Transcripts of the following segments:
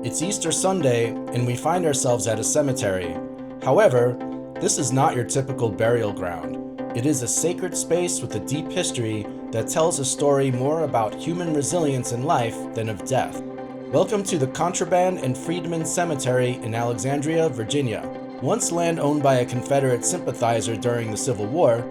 It's Easter Sunday, and we find ourselves at a cemetery. However, this is not your typical burial ground. It is a sacred space with a deep history that tells a story more about human resilience in life than of death. Welcome to the Contraband and Freedmen Cemetery in Alexandria, Virginia. Once land owned by a Confederate sympathizer during the Civil War,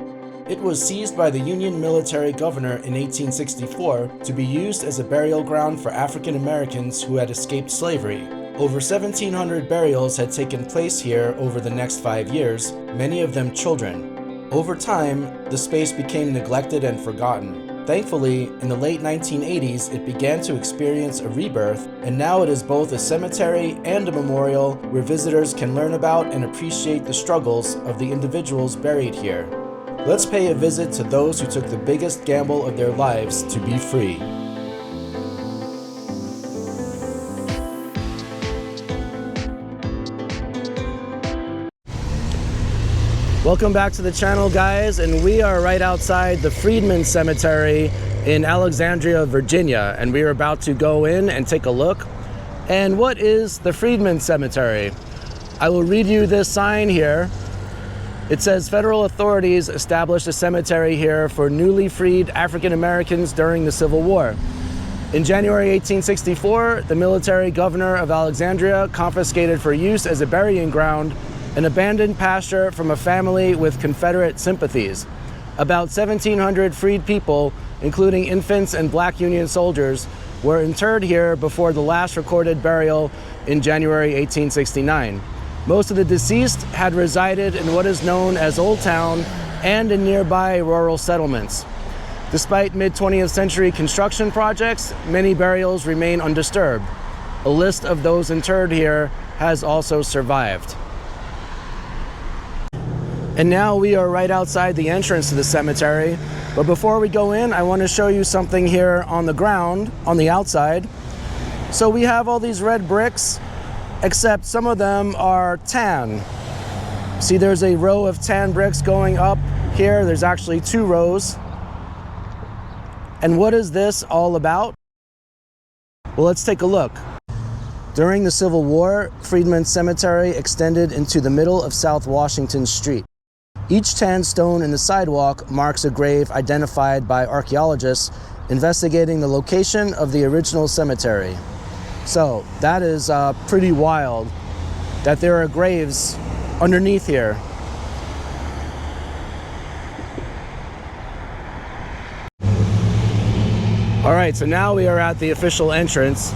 it was seized by the Union military governor in 1864 to be used as a burial ground for African Americans who had escaped slavery. Over 1,700 burials had taken place here over the next 5 years, many of them children. Over time, the space became neglected and forgotten. Thankfully, in the late 1980s, it began to experience a rebirth, and now it is both a cemetery and a memorial where visitors can learn about and appreciate the struggles of the individuals buried here. Let's pay a visit to those who took the biggest gamble of their lives to be free. Welcome back to the channel, guys, and we are right outside the Freedmen Cemetery in Alexandria, Virginia, and we are about to go in and take a look. And what is the Freedmen Cemetery? I will read you this sign here. It says, federal authorities established a cemetery here for newly freed African Americans during the Civil War. In January 1864, the military governor of Alexandria confiscated for use as a burying ground an abandoned pasture from a family with Confederate sympathies. About 1,700 freed people, including infants and black Union soldiers, were interred here before the last recorded burial in January 1869. Most of the deceased had resided in what is known as Old Town and in nearby rural settlements. Despite mid-20th century construction projects, many burials remain undisturbed. A list of those interred here has also survived. And now we are right outside the entrance to the cemetery. But before we go in, I want to show you something here on the ground, on the outside. So we have all these red bricks, except some of them are tan. See, there's a row of tan bricks going up here. There's actually 2 rows. And what is this all about? Well, let's take a look. During the Civil War, Freedmen Cemetery extended into the middle of South Washington Street. Each tan stone in the sidewalk marks a grave identified by archaeologists investigating the location of the original cemetery. So that is pretty wild that there are graves underneath here. All right, so now we are at the official entrance,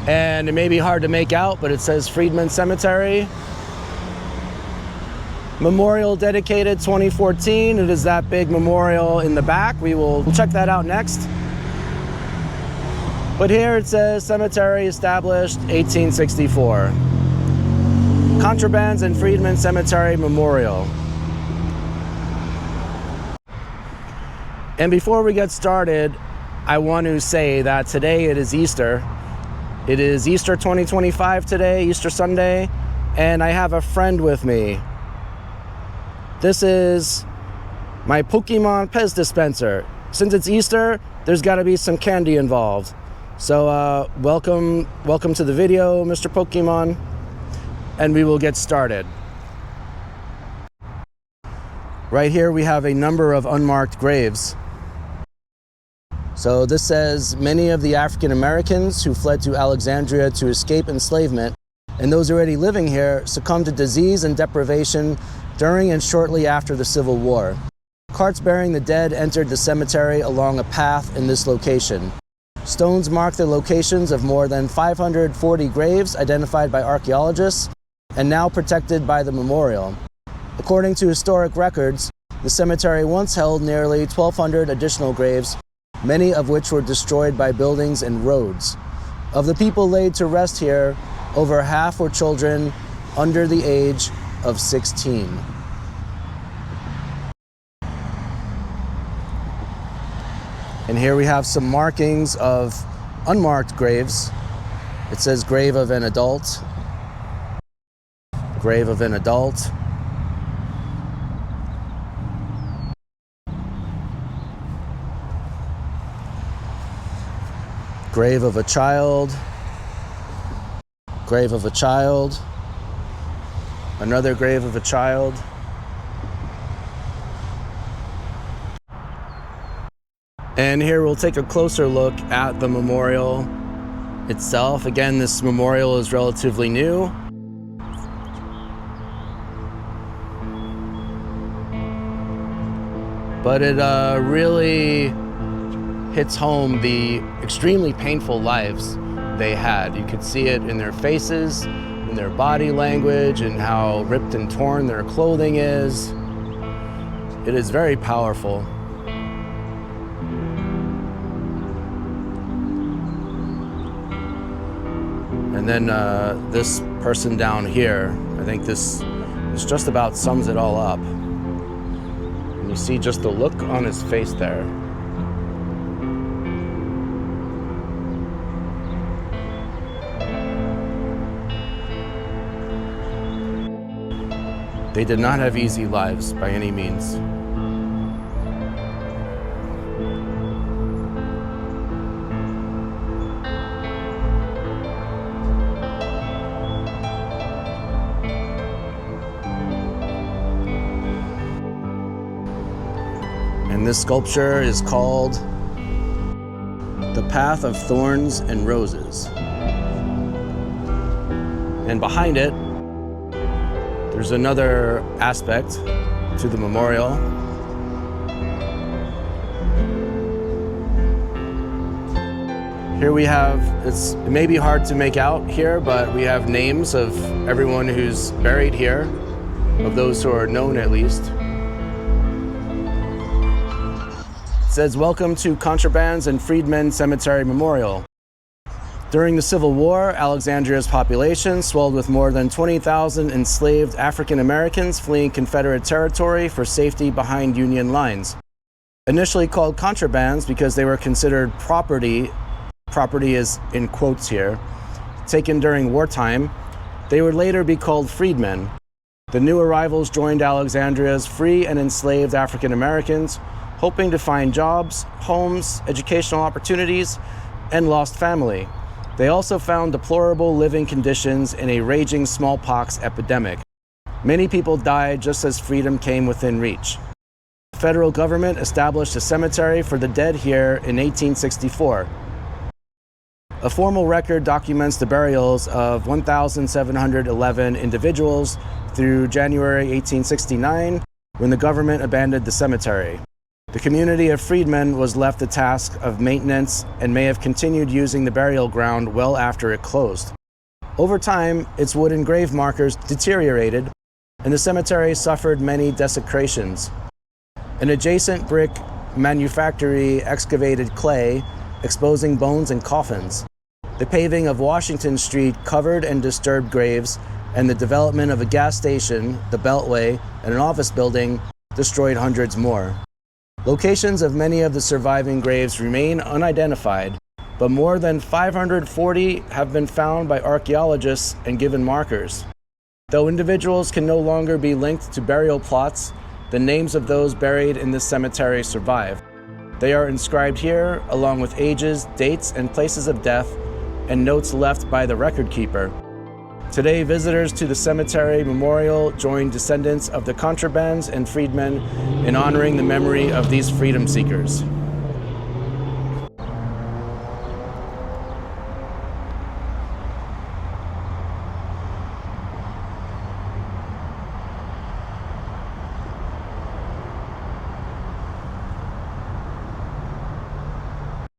and it may be hard to make out, but it says Freedmen Cemetery. Memorial dedicated 2014. It is that big memorial in the back. We'll check that out next. But here it says cemetery established 1864. Contrabands and Freedmen Cemetery Memorial. And before we get started, I want to say that today it is Easter. It is Easter 2025 today, Easter Sunday, and I have a friend with me. This is my Pokemon Pez dispenser. Since it's Easter, there's got to be some candy involved. So welcome to the video, Mr. Pokemon, and we will get started. Right here we have a number of unmarked graves. So this says many of the African Americans who fled to Alexandria to escape enslavement and those already living here succumbed to disease and deprivation during and shortly after the Civil War. Carts bearing the dead entered the cemetery along a path in this location. Stones mark the locations of more than 540 graves identified by archaeologists and now protected by the memorial. According to historic records, the cemetery once held nearly 1,200 additional graves, many of which were destroyed by buildings and roads. Of the people laid to rest here, over half were children under the age of 16. And here we have some markings of unmarked graves. It says grave of an adult, grave of an adult, grave of a child, Grave of a child. Another grave of a child. And here we'll take a closer look at the memorial itself. Again, this memorial is relatively new. But it really hits home the extremely painful lives they had. You could see it in their faces, in their body language, and how ripped and torn their clothing is. It is very powerful. And then this person down here, I think this just about sums it all up. And you see just the look on his face there. They did not have easy lives by any means. And this sculpture is called The Path of Thorns and Roses. And behind it, there's another aspect to the memorial. Here we have, it may be hard to make out here, but we have names of everyone who's buried here, of those who are known at least. It says, "Welcome to Contraband's and Freedmen Cemetery Memorial. During the Civil War, Alexandria's population swelled with more than 20,000 enslaved African Americans fleeing Confederate territory for safety behind Union lines. Initially called contrabands because they were considered property is in quotes here, taken during wartime, they would later be called freedmen. The new arrivals joined Alexandria's free and enslaved African Americans, hoping to find jobs, homes, educational opportunities, and lost family. They also found deplorable living conditions in a raging smallpox epidemic. Many people died just as freedom came within reach. The federal government established a cemetery for the dead here in 1864. A formal record documents the burials of 1,711 individuals through January 1869, when the government abandoned the cemetery. The community of freedmen was left the task of maintenance and may have continued using the burial ground well after it closed. Over time, its wooden grave markers deteriorated, and the cemetery suffered many desecrations. An adjacent brick manufactory excavated clay, exposing bones and coffins. The paving of Washington Street covered and disturbed graves, and the development of a gas station, the Beltway, and an office building destroyed hundreds more. Locations of many of the surviving graves remain unidentified, but more than 540 have been found by archaeologists and given markers. Though individuals can no longer be linked to burial plots, the names of those buried in this cemetery survive. They are inscribed here, along with ages, dates, and places of death, and notes left by the record keeper. Today, visitors to the cemetery memorial join descendants of the Contrabands and Freedmen in honoring the memory of these freedom seekers.